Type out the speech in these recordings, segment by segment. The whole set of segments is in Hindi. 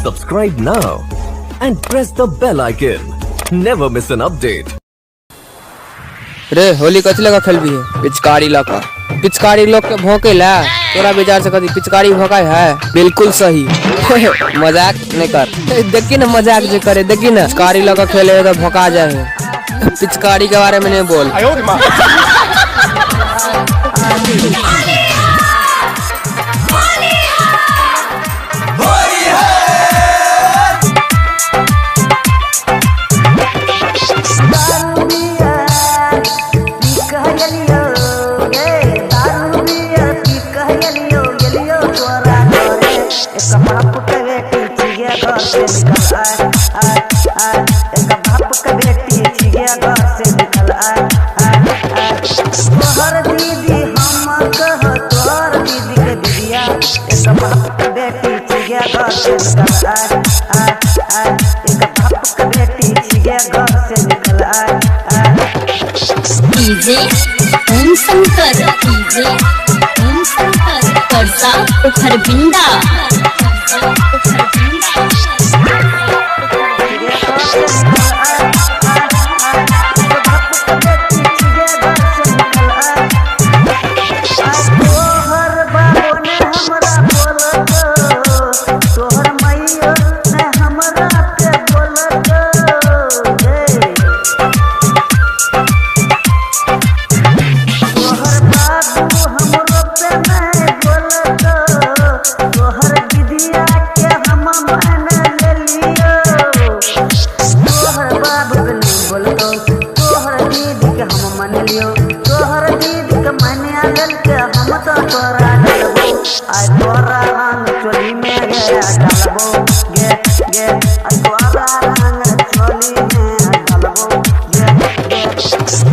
Subscribe now and press the bell icon. Never miss an update. रे होली कथी लगा खेल भी है? पिचकारी लगा पिचकारी लोग के भोंके ला तोरा विचार से कथी पिचकारी भोंका है? बिल्कुल सही। मजाक नहीं कर, देखी ना मजाक जो करे, देखी ना पिचकारी लगा खेले तो भोंका जाए। पिचकारी के बारे में नहीं बोल। डीजे ओम शंकर करसा उखरबिंदा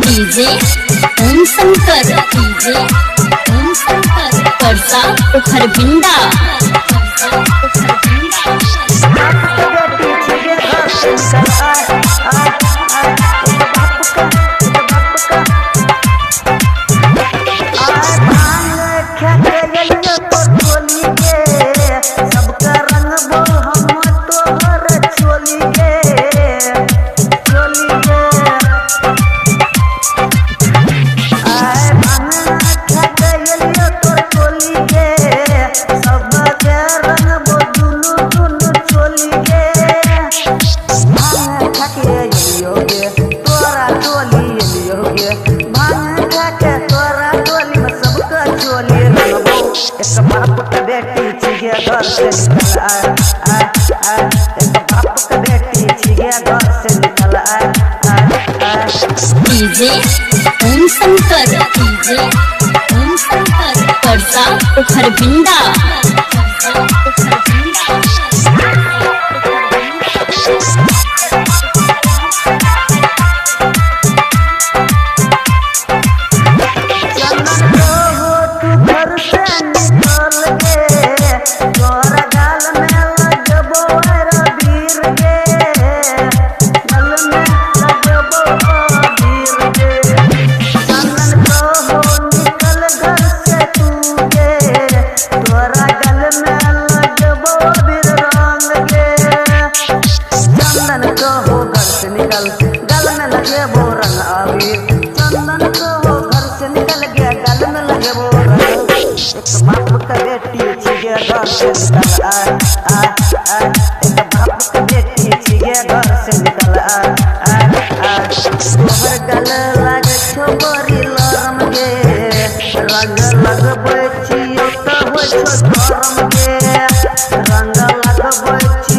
डीजे ओम शंकर करसा उखरबिंदा डीजे ओम शंकर करसा उखरबिंदा रंग लगबै